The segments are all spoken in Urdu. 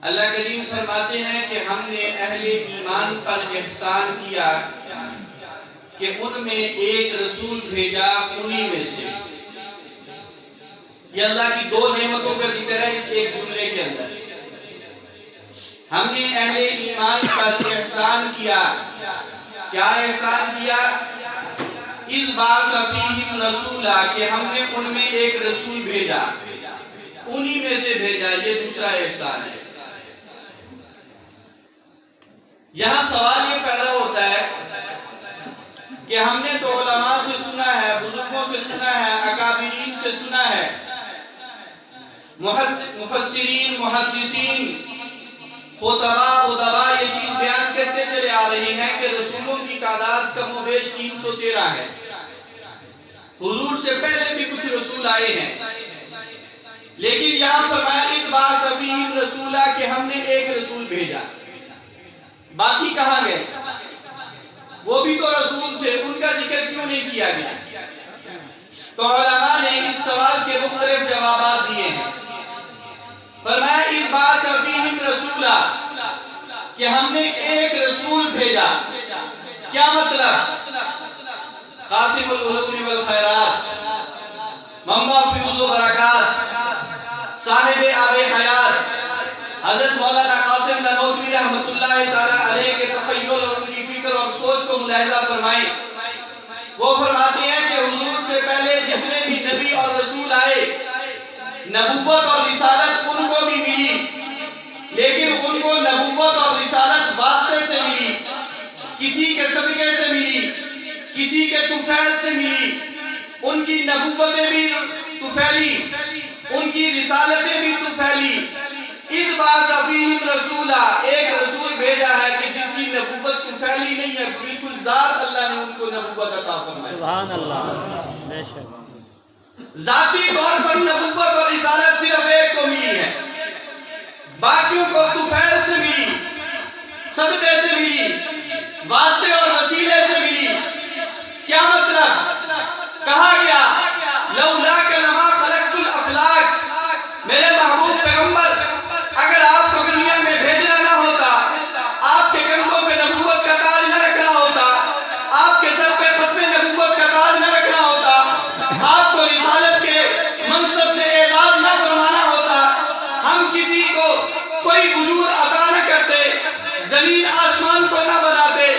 اللہ کریم فرماتے ہیں کہ ہم نے اہل ایمان پر احسان کیا کہ ان میں ایک رسول بھیجا انہی میں سے. یہ اللہ کی دو نعمتوں کا ذکر ہے اس ایک جملے کے اندر. ہم نے اہل ایمان پر احسان کیا. کیا احسان کیا؟ اس بعث فیہم رسولا کہ ہم نے ان میں ایک رسول بھیجا انہی میں سے بھیجا. یہ دوسرا احسان ہے. یہاں سوال یہ پیدا ہوتا ہے کہ ہم نے تو علماء سے سنا ہے, بزرگوں سے سنا ہے, اکابرین سے سنا ہے, مفسرین, محدثین, خطباء, ادباء یہ چیز بیان کرتے چلے آ رہے ہیں کہ رسولوں کی تعداد کم و بیش 313 ہے. حضور سے پہلے بھی کچھ رسول آئے ہیں, لیکن یہاں فرمایا اذ بعث فیہم رسولا کہ ہم نے ایک رسول بھیجا. باقی کہاں گئے؟ وہ بھی تو رسول تھے, ان کا ذکر کیوں نہیں کیا گیا؟ تو علماء نے اس سوال کے مختلف جوابات دیے ہیں. فرمایا اذ بعث فیہم رسولا کہ ہم نے ایک رسول بھیجا. کیا مطلب؟ قاسم العلوم والخیرات, منبع فیوض و برکات, صاحب آب حیات حضرت مولانا قاسم نانوتوی رحمۃ اللہ تعالی علیہ کے تخیل اور ان کی فکر اور سوچ کو ملاحظہ فرمائیں. وہ فرماتے ہیں کہ حضور سے پہلے جتنے بھی نبی اور رسول آئے, نبوت اور رسالت ان کو بھی ملی, لیکن ان کو نبوت اور رسالت واسطے سے ملی, کسی کے صدقے سے ملی, کسی کے طفیل سے ملی. ان کی نبوتیں بھی طفیلی, ان کی رسالتیں بھی طفیلی. اذ بعث فیہم رسولا ایک رسول بھیجا ہے کہ جس کی نبوت طفیلی نہیں ہے, بالکل ذات اللہ نے ان کو نبوت عطا فرمائی. سبحان اللہ, بے شک. ذاتی طور پر نبوت اور رسالت صرف ایک کو ملی ہے, باقیوں کو طفیل سے ملی, صدقے سے ملی, واسطے اور وسیلے سے ملی. کیا مطلب؟ کہا گیا لولاک لما خلقت الافلاک, میرے محبوب پیغمبر اگر آپ کو دنیا میں بھیجنا نہ ہوتا, آپ کے کندھوں پہ نبوت کا تاج نہ رکھنا ہوتا, آپ کے سر پہ ختم نبوت کا تاج نہ رکھنا ہوتا, آپ کو رسالت کے منصب سے اعزاز نہ فرمانا ہوتا, ہم کسی کو کوئی وجود عطا نہ کرتے, زمین آسمان کو نہ بناتے,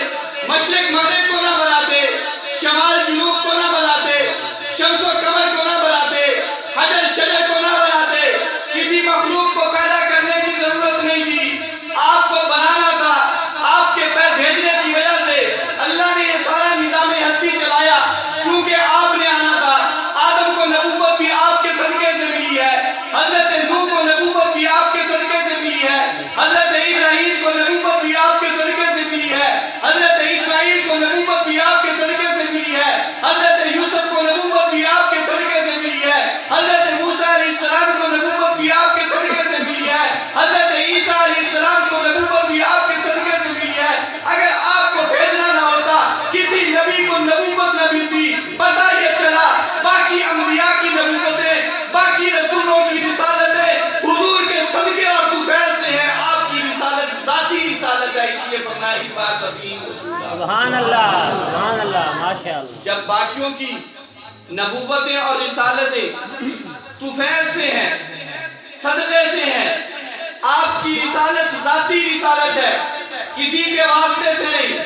مشرق مغرب کو نہ بناتے, شمال جنوب کو نہ بناتے, شمس و قمر کو نہ بناتے, حجر شجر کو نہ بناتے, کسی مخلوق کو پیدا کرنے کی ضرورت نہیں تھی, آپ کو بنانا تھا. آپ کے پیر بھیجنے کی وجہ سے اللہ نے یہ سارا نظام ہستی چلایا. کیونکہ آپ نے آنا تھا, آدم کو نبوت بھی آپ کے صدقے سے ملی ہے, حضرت نوح کو نبوت بھی آپ کے صدقے سے ملی ہے, حضرت ابراہیم کو نبوت بھی آپ کے صدقے سے ملی ہے, حضرت اسماعیل کو نبوت بھی آپ کے صدقے سے ملی ہے, حضرت یوسف کو نبوت بھی آپ کے صدقے سے ملی ہے, حضرت موسیٰ علیہ السلام کو نبوت بھی آپ کے صدقے سے ملی ہے, حضرت عیسیٰ علیہ السلام کو نبوت بھی آپ کے صدقے سے ملی ہے. اگر آپ کو بھیجنا نہ ہوتا, کسی نبی کو نبوت نہ ملتی. پتہ یہ چلا باقی انبیاء کی نبوتیں, باقی رسولوں کی رسالتیں حضور کے صدقے اور طفیل سے ہیں, آپ کی رسالت ذاتی رسالت ہے. اس لیے فرمایا اذ بعث فیہم رسولا. سبحان اللہ, سبحان اللہ, ماشاء اللہ. جب باقیوں کی نبوتیں اور رسالتیں طفیل سے ہیں, صدقے سے ہیں, آپ کی رسالت ذاتی رسالت ہے, کسی کے واسطے سے نہیں,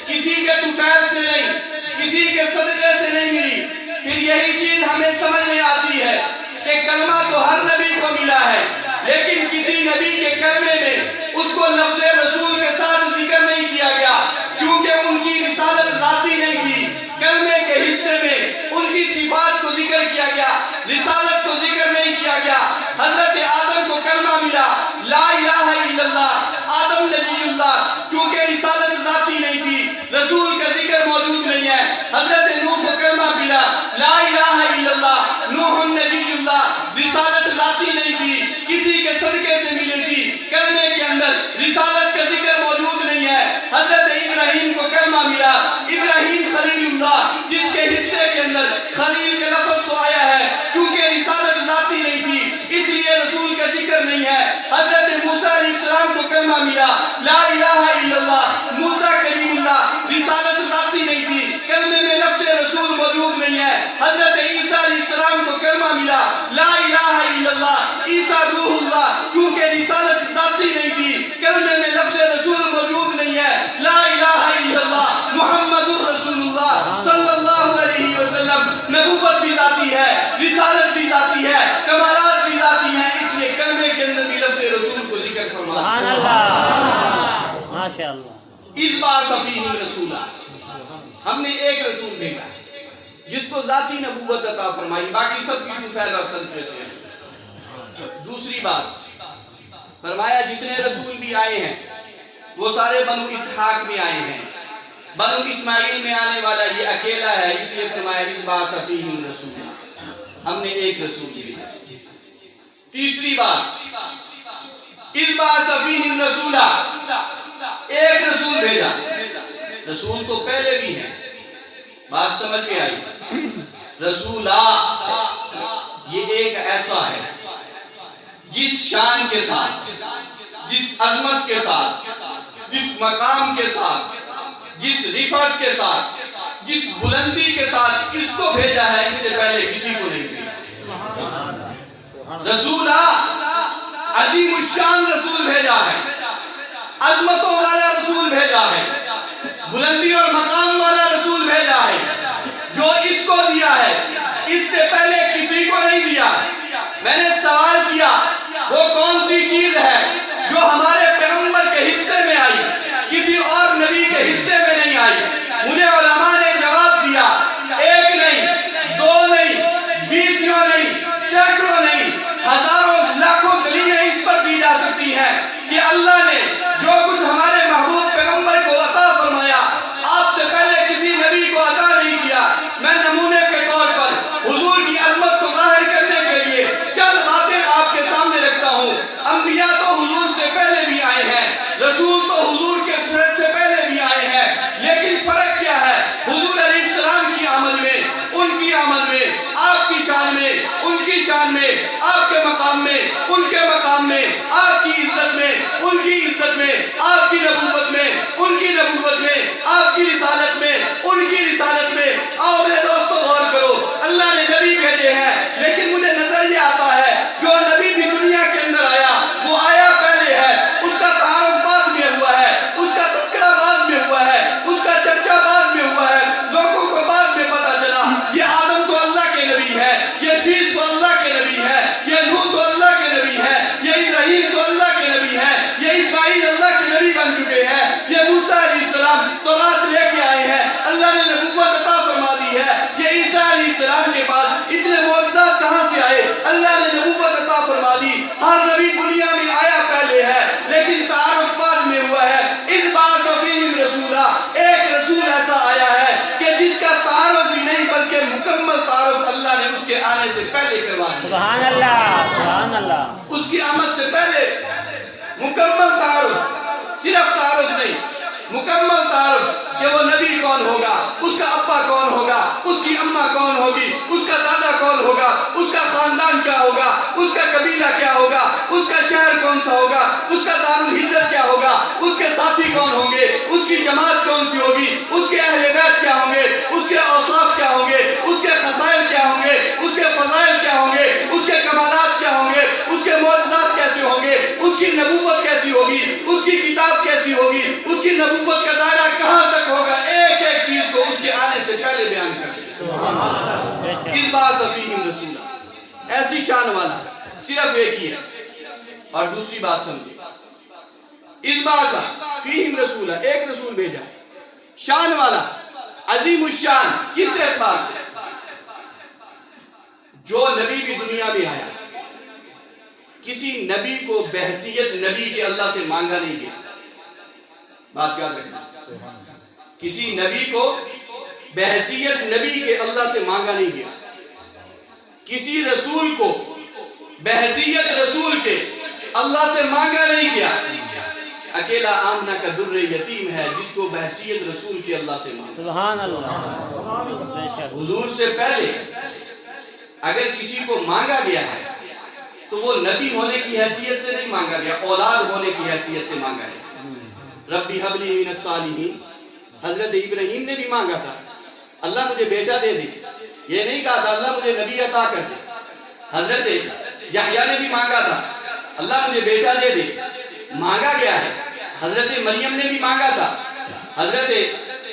کسی کے طفیل سے نہیں, کسی کے صدقے سے نہیں ملی. پھر یہی چیز ہمیں سمجھ میں آتی ہے کہ کلمہ تو ہر نبی کو ملا ہے, لیکن کسی نبی کے کلمے میں اس کو لفظ رسول کے ساتھ ذکر نہیں کیا گیا, کیونکہ ان کی رسالت ذاتی نہیں تھی. کلمے کے حصے میں ان کی صفات کو ذکر کیا گیا, رسالت کو ذکر نہیں کیا گیا. حضرت آدم کو کلمہ ملا لا الہ الا اللہ, آدم نبی اللہ, کیونکہ رسالت ذاتی نہیں تھی, رسول کا ذکر موجود نہیں ہے. حضرت نوح کو کلمہ ملا لا الہ الا اللہ, نوح نبی اللہ, رسالت ذاتی نہیں تھی, کسی کے صدقے سے ملی تھی. کلمے کے اندر رسالت کا ذکر موجود نہیں ہے. حضرت ابراہیم کو کلمہ ملا, ابراہیم خلیل اللہ, جس کے حصے کے اندر خلیل کا لفظ تو آیا ہے, کیونکہ رسالت ذاتی نہیں تھی, اس لیے رسول کا ذکر نہیں ہے. حضرت موسیٰ علیہ السلام کلمہ ملا لا الہ الا اللہ، موسیٰ کلیم اللہ، رسالت ذاتی نہیں تھی، کلمے میں لفظ رسول موجود نہیں ہے۔ حضرت عیسیٰ علیہ السلام کو کلمہ ملا لا الہ الا اللہ، عیسیٰ روح اللہ، کیونکہ رسالت ذاتی نہیں تھی، کلمے میں لفظ رسول موجود نہیں ہے۔ لا الہ الا اللہ محمد الرسول اللہ صلی اللہ علیہ وسلم، نبوت بھی ذاتی ہے، رسالت بھی ذاتی ہے، کمالات بھی ذاتی ہیں، اس لیے کلمے کے اندر بھی لفظ رسول کو ذکر فرمایا۔ سبحان اللہ، ماشاء اللہ۔ اس بار فیہم رسولہ، ہم نے ایک رسول بھیجا جس کو ذاتی نبوت عطا فرمائی، باقی سب کی طفیل اور صدقے سے ہے۔ دوسری بات فرمایا جتنے رسول بھی آئے ہیں وہ سارے بنو اسحاق میں آئے ہیں، بنو اسماعیل میں آنے والا یہ اکیلا ہے، اس لیے فرمایا اس بار فیہم رسولہ، ہم نے ایک رسول بھیجا۔ تیسری بات اس بار فیہم رسولہ، ایک رسول بھیجا، رسول تو پہلے بھی ہیں، بات سمجھ میں آئی؟ رسولہ یہ ایک ایسا ہے جس شان کے ساتھ، جس عظمت کے ساتھ، جس مقام کے ساتھ، جس رفعت کے ساتھ، جس بلندی کے ساتھ اس کو بھیجا ہے، اس سے پہلے کسی کو نہیں بھیجا۔ رسولہ عظیم الشان رسول بھیجا ہے، عظمتوں والا رسول بھیجا ہے، بلندی اور مقام والا رسول بھیجا ہے، جو اس کو دیا ہے اس سے پہلے کسی کو نہیں دیا۔ میں نے سوال کیا وہ کون سی چیز ہے جو ہمارے پیغمبر کے حصے میں آئی، کسی اور نبی کے حصے میں نہیں آئی؟ مجھے علماء نے جواب دیا، ایک نہیں، دو نہیں، بیسیوں نہیں، سینکڑوں نہیں، ہزاروں لاکھوں دلیلیں اس پر دی جا سکتی ہیں کہ اللہ نے جو کچھ ہمارے محبوب پیغمبر کو عطا فرمایا آپ سے پہلے کسی نبی کو عطا نہیں کیا۔ میں نمونے کے طور پر حضور کی عظمت کو ظاہر کرنے کے لیے چند باتیں آپ کے سامنے رکھتا ہوں۔ انبیاء تو حضور سے پہلے بھی آئے ہیں، رسول تو حضور کے سے پہلے بھی آئے ہیں، لیکن فرق کیا ہے؟ حضور علیہ السلام کی آمد میں، ان کی آمد میں، آپ کی شان میں، ان کی شان میں، آپ کے مقام میں، ان کے مقام میں، آپ کی عزت میں، ان کی عزت میں، آپ کی نبوت میں، ان کی نبوت میں، آپ کی رسالت میں، ان کی رسالت میں۔ آؤ میرے دوستو غور کرو، اللہ نے نبی بھیجے ہیں، لیکن مجھے نظر یہ آتا ہے جو نبی بھی دنیا کے اندر آیا وہ آیا پہلے ہے، اس کا تعارف بعد میں ہوا ہے، اس کا تذکرہ بعد میں ہوا ہے، اس کا چرچا بعد میں ہوا ہے، لوگوں کو بعد میں پتا چلا یہ آدم تو اللہ کے نبی ہے، یہ شیش تو اللہ کے نبی ہے، یہ نوح تو اللہ کے نبی ہے، یہ ابراہیم تو اللہ کے نبی ہے، یہ اسماعیل اللہ کے نبی بن چکے ہیں، یہ موسیٰ علیہ السلام تورات لے کے آئے ہیں، اللہ نے نبوت عطا فرما دی ہے۔ یہ عیسیٰ علیہ السلام کے پاس اتنے معجزات کہاں سے آئے؟ اللہ نے نبوت عطا فرما دی۔ ہر نبی دنیا میں آیا پہلے ہے، لیکن تعارف بعد میں ہوا ہے۔ اس بار فیہم رسولہ، ایک رسول ایسا آیا ہے کہ جس کا تعارف ہی نہیں بلکہ مکمل تعارف اللہ نے اس کے آنے سے پہلے کروا دیا۔ سبحان اللہ، سبحان اللہ۔ اس کی آمد سے پہلے مکمل تعارف، صرف تعارف نہیں، مکمل تعارف کہ وہ نبی کون ہوگا، اس کا ابا کون ہوگا، اس کی اماں کون ہوگی، اس کا دادا کون ہوگا، اس کا خاندان کیا ہوگا، اس کا قبیلہ کیا ہوگا، اس کا شہر کون سا ہوگا، اس کا دارالہجرت کیا ہوگا، اس کے ساتھی کون ہوں گے، اس کی جماعت کون سی ہوگی، اس کے اہل بیت کیا ہوں گے، اس کے اوصاف کیا ہوں گے، اس کے خصائل کیا ہوں گے، اس کے فضائل کیا ہوں گے، اس کے کمالات کیا ہوں گے، اس کے معجزات کیسے ہوں گے، اس کی نبوت کیسی ہوگی، اس کی کتاب کیسی ہوگی، اس کی نبوت کا دائرہ کہاں تک ہوگا، ایک ایک چیز کو اس کے آنے سے پہلے بیان کر دیا۔ اس بات فیہم رسولہ، ایسی شان والا صرف ایک ہی ہے۔ اور دوسری بات سمجھے، اس بات فیہم رسولہ، ایک رسول بھیجا، شان والا، عظیم الشان، کس اعتبار سے؟ جو نبی بھی دنیا میں آیا کسی نبی کو بحیثیت نبی کے اللہ سے مانگا نہیں گیا، بات یاد رکھنا، کسی نبی کو بحیثیت نبی کے اللہ سے مانگا نہیں گیا، کسی رسول کو بحیثیت رسول کے اللہ سے مانگا نہیں گیا۔ اکیلا آمنہ کا در یتیم ہے جس کو بحیثیت رسول کے اللہ سے مانگا۔ سبحان اللہ۔ حضور سے پہلے اگر کسی کو مانگا گیا ہے تو وہ نبی ہونے کی حیثیت سے نہیں مانگا گیا، اولاد ہونے کی حیثیت سے مانگا گیا۔ ربی حبلی من الصالحین، حضرت ابراہیم نے بھی مانگا تھا اللہ مجھے بیٹا دے دے، یہ نہیں کہا تھا اللہ مجھے نبی عطا کر دے۔ حضرت یحییٰ نے بھی مانگا تھا اللہ مجھے بیٹا دے دے، مانگا گیا ہے۔ حضرت مریم نے بھی مانگا تھا، حضرت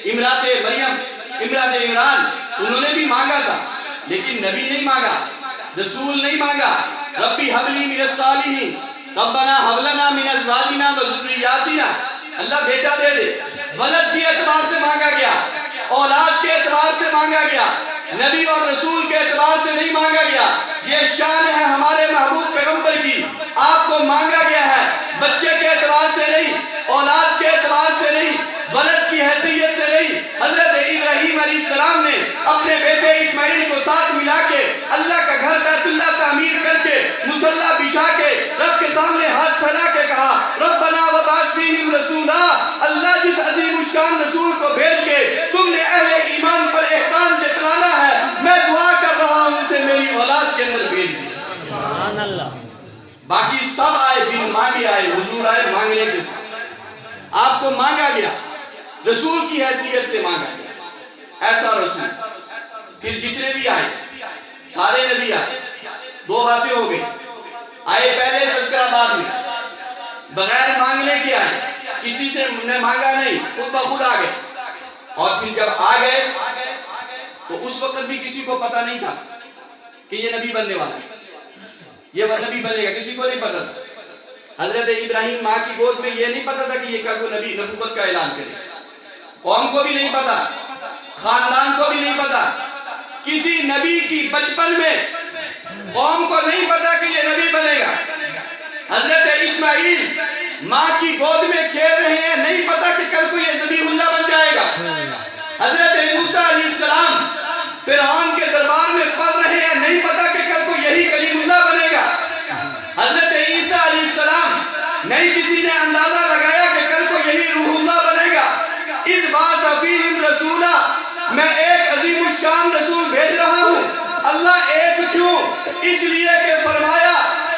امرات مریم، امرات عمران، انہوں نے بھی مانگا تھا، لیکن نبی نہیں مانگا، رسول نہیں مانگا۔ ربی حبلی من الصالحین، ربنا حب لنا من ازواجنا وذریاتنا، اللہ بیٹا دے دے۔ ولد کے اعتبار سے مانگا گیا، اولاد کے اعتبار سے مانگا گیا، نبی اور رسول کے اعتبار سے نہیں مانگا گیا۔ یہ شان ہے ہمارے محبوب پیغمبر کی، آپ کو مانگا گیا ہے بچے کے اعتبار سے نہیں، اولاد کے اعتبار سے نہیں، ولد کی حیثیت سے نہیں۔ حضرت ابراہیم علیہ السلام نے اپنے بیٹے اسماعیل کو ساتھ ملا کے اللہ کا گھر بیت اللہ تعمیر کر کے مصلی بچھا کے رب کے سامنے ہاتھ پھیلا کے کہا ربنا وبعث فیہم رسولا، اللہ جس عظیم الشان رسول کو بھیج کے تم نے اہل ایمان پر احسان جتلانا ہے، میں دعا کر رہا ہوں اسے میری اولاد کے اندر بھیج دیا۔ سبحان اللہ۔ باقی سب آئے بن مانگے آئے، حضور آئے مانگنے کے ساتھ۔ آپ کو مانگا گیا، رسول کی حیثیت سے مانگا گیا، ایسا رسول۔ پھر جتنے بھی آئے سارے نبی آئے، دو باتیں ہو گئی، آئے پہلے تذکرہ بعد میں، بغیر مانگنے کے آئے، کسی سے نے مانگا نہیں، خود بخود آ گئے۔ اور پھر جب آ گئے تو اس وقت بھی کسی کو پتا نہیں تھا کہ یہ نبی بننے والا ہے، یہ نبی بنے گا، کسی کو نہیں پتا تھا۔ حضرت ابراہیم ماں کی گود میں یہ نہیں پتا تھا کہ یہ کل کو نبی نبوت کا اعلان کرے، قوم کو بھی نہیں پتا، خاندان کو بھی نہیں پتا، کسی نبی کی بچپن میں قوم کو نہیں پتا کہ یہ نبی بنے گا۔ حضرت اسماعیل ماں کی گود میں کھیل رہے ہیں، نہیں پتا کہ کل کو یہ ذبیح اللہ بن جائے گا۔ حضرت موسیٰ علیہ السلام فرعون کے دربار میں پل رہے ہیں، نہیں پتا کہ کل کو یہی کلیم اللہ بنے گا۔ حضرت عیسیٰ علیہ السلام نہیں کسی نے اندازہ لگایا کہ کل کو یہی روح اللہ بنے گا۔ اذ بعث فیہم رسولا، میں ایک عظیم الشان رسول بھیج رہا ہوں۔ اللہ ایک کیوں؟ اس لیے کہ فرمایا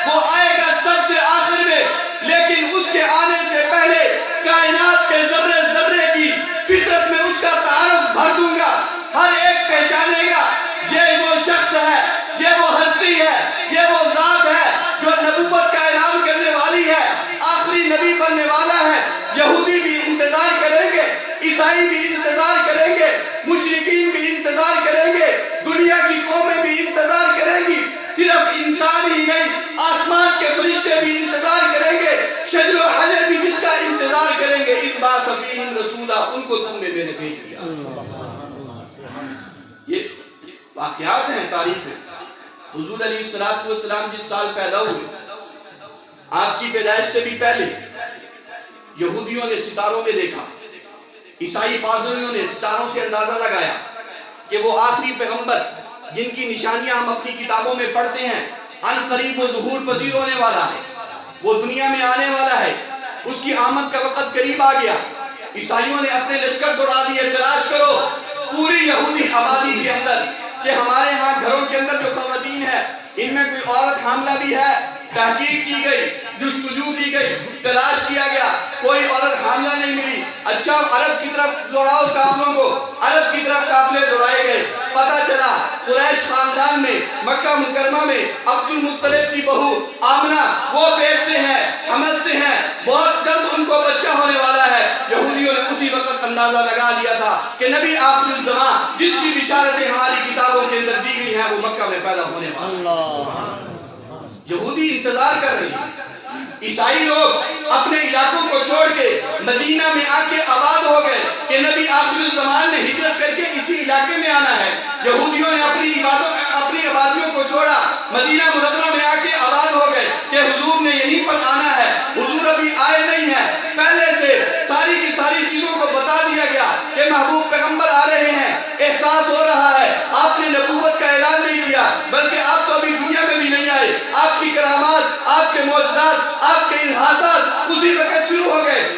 وہ آئے گا سب سے آخر میں، لیکن اس کے آنے سے پہلے کائنات کے ذرے ذرے کی فطرت میں اس کا تعارف بھر دوں گا، ہر ایک پہچانے گا یہ وہ شخص ہے، یہ وہ ہستی ہے، یہ وہ ذات ہے جو نبوت کا اعلان کرنے والی ہے، آخری نبی بننے والا ہے۔ یہودی بھی انتظار کریں گے، عیسائی بھی انتظار کریں گے، مشرکین بھی انتظار کریں گے، دنیا کی قومیں بھی انتظار کریں گی، صرف انسان ہی نہیں آسمان کے فرشتے بھی انتظار کریں گے، شجر و حجر بھی جس کا انتظار کریں گے۔ اذ بعث فیہم رسولا، ان کو تم نے میں نے بھیج دیا۔ یہ واقعات ہیں تاریخ میں۔ حضور علیہ السلام جس سال پیدا ہوئے، آپ کی پیدائش سے بھی پہلے یہودیوں نے ستاروں میں دیکھا، عیسائی پادریوں نے ستاروں سے اندازہ لگایا کہ وہ آخری پیغمبر جن کی نشانیاں ہم اپنی کتابوں میں پڑھتے ہیں، ان قریب وہ ظہور پذیر ہونے والا ہے، وہ دنیا میں آنے والا ہے، اس کی آمد کا وقت قریب آ گیا۔ عیسائیوں نے اپنے لشکر دوڑا دیے، تلاش کرو پوری یہودی آبادی کے اندر کہ ہمارے ہاں گھروں کے اندر جو خواتین ہیں ان میں کوئی عورت حاملہ بھی ہے۔ تحقیق کی گئی، جستجو کی گئی، تلاش کیا گیا، کوئی عورت حاملہ نہیں ملی۔ اچھا عرب کی طرف دوڑاؤ قافلوں کو، عرب کی طرف قافلے دوڑائے گئے، پتہ چلا قریش خاندان میں مکہ مکرمہ میں عبد المطلب کی بہو آمنہ وہ پیٹ سے ہے، حمل سے ہے، بہت جلد ان کو بچہ ہونے والا ہے۔ یہودیوں نے اسی وقت اندازہ لگا لیا تھا کہ نبی آخر الزمان جس کی بشارتیں ہماری کتابوں کے اندر دی گئی ہیں وہ مکہ میں پیدا ہونے والا ہے۔ یہودی انتظار کر رہی ہے، عیسائی لوگ اپنے علاقوں کو چھوڑ کے مدینہ میں آ کے آباد ہو گئے کہ نبی آخر الزمان نے ہجرت کر کے اسی علاقے میں آنا ہے۔ یہودیوں نے اپنی آبادیوں کو چھوڑا، مدینہ منورہ میں آ کے آباد ہو گئے کہ حضور نے یہیں پر آنا ہے، حضور ابھی آئے نہیں ہیں۔ پہلے سے ساری کی ساری چیزوں کو بتا دیا گیا کہ محبوب پیغمبر آ رہے ہیں، احساس ہو رہا ہے۔ آپ نے نبوت کا اعلان نہیں کیا، بلکہ آپ تو ابھی دنیا میں بھی نہیں آئے، آپ کی کرامات، آپ کے معجزات، آپ کے ارحاسات اسی وقت شروع ہو گئے۔